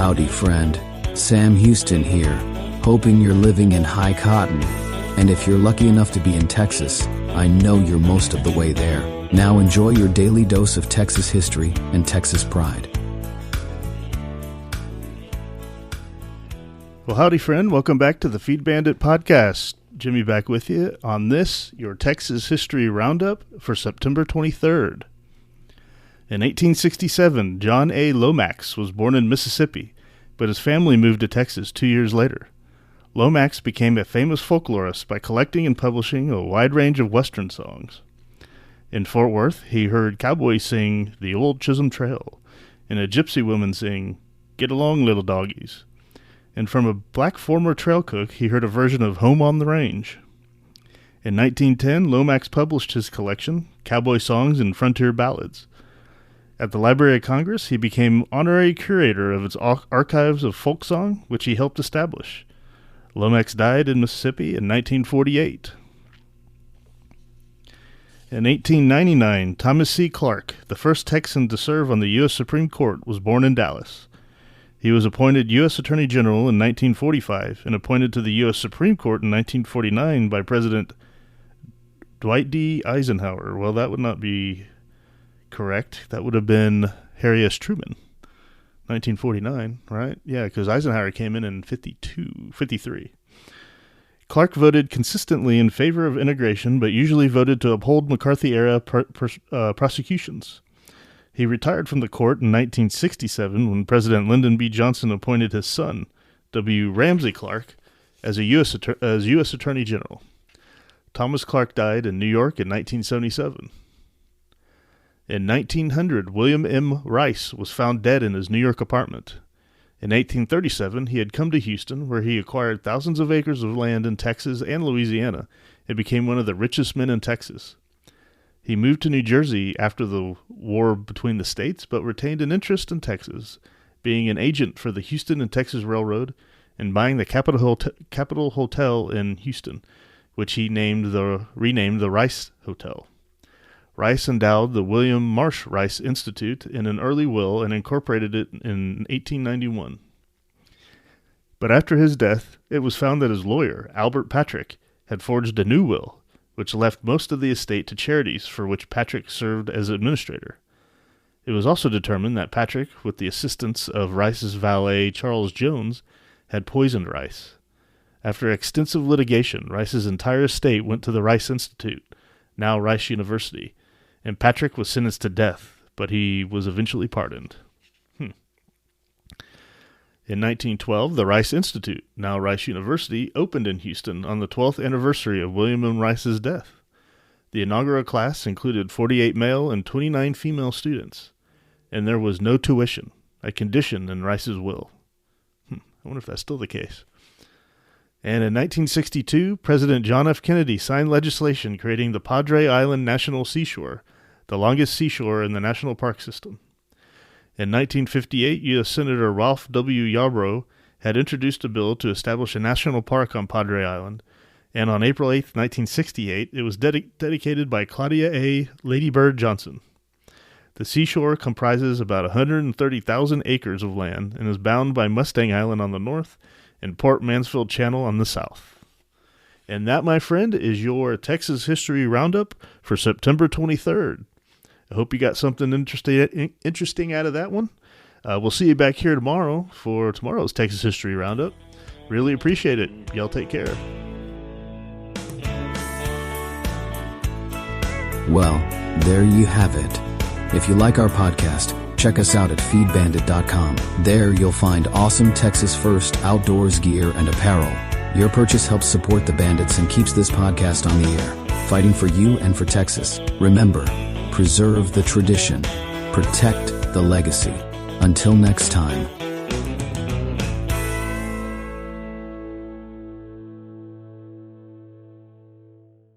Howdy, friend. Sam Houston here, hoping you're living in high cotton. And if you're lucky enough to be in Texas, I know you're most of the way there. Now enjoy your daily dose of Texas history and Texas pride. Well, howdy, friend. Welcome back to the Feed Bandit podcast. Jimmy back with you on this, your Texas History Roundup for September 23rd. In 1867, John A. Lomax was born in Mississippi, but his family moved to Texas 2 years later. Lomax became a famous folklorist by collecting and publishing a wide range of Western songs. In Fort Worth, he heard cowboys sing The Old Chisholm Trail, and a gypsy woman sing Get Along, Little Doggies. And from a black former trail cook, he heard a version of Home on the Range. In 1910, Lomax published his collection, Cowboy Songs and Frontier Ballads. At the Library of Congress, he became honorary curator of its archives of folk song, which he helped establish. Lomax died in Mississippi in 1948. In 1899, Thomas C. Clark, the first Texan to serve on the U.S. Supreme Court, was born in Dallas. He was appointed U.S. Attorney General in 1945 and appointed to the U.S. Supreme Court in 1949 by President Dwight D. Eisenhower. Well, that would not be correct. That would have been Harry S. Truman. 1949, right? Yeah, because Eisenhower came in 53. Clark voted consistently in favor of integration, but usually voted to uphold McCarthy-era prosecutions. He retired from the court in 1967 when President Lyndon B. Johnson appointed his son, W. Ramsey Clark, as U.S. Attorney General. Thomas Clark died in New York in 1977. In 1900, William M. Rice was found dead in his New York apartment. In 1837, he had come to Houston, where he acquired thousands of acres of land in Texas and Louisiana and became one of the richest men in Texas. He moved to New Jersey after the war between the states, but retained an interest in Texas, being an agent for the Houston and Texas Railroad and buying the Capitol Hotel in Houston, which he renamed the Rice Hotel. Rice endowed the William Marsh Rice Institute in an early will and incorporated it in 1891. But after his death, it was found that his lawyer, Albert Patrick, had forged a new will, which left most of the estate to charities for which Patrick served as administrator. It was also determined that Patrick, with the assistance of Rice's valet Charles Jones, had poisoned Rice. After extensive litigation, Rice's entire estate went to the Rice Institute, now Rice University, and Patrick was sentenced to death, but he was eventually pardoned. In 1912, the Rice Institute, now Rice University, opened in Houston on the 12th anniversary of William M. Rice's death. The inaugural class included 48 male and 29 female students, and there was no tuition, a condition in Rice's will. I wonder if that's still the case. And in 1962, President John F. Kennedy signed legislation creating the Padre Island National Seashore, the longest seashore in the national park system. In 1958, U.S. Senator Ralph W. Yarbrough had introduced a bill to establish a national park on Padre Island, and on April 8, 1968, it was dedicated by Claudia A. Lady Bird Johnson. The seashore comprises about 130,000 acres of land and is bound by Mustang Island on the north and Port Mansfield Channel on the south. And that, my friend, is your Texas History Roundup for September 23rd. I hope you got something interesting out of that one. We'll see you back here tomorrow for tomorrow's Texas History Roundup. Really appreciate it. Y'all take care. Well, there you have it. If you like our podcast, check us out at feedbandit.com. There you'll find awesome Texas First outdoors gear and apparel. Your purchase helps support the Bandits and keeps this podcast on the air, fighting for you and for Texas. Remember, preserve the tradition, protect the legacy. Until next time.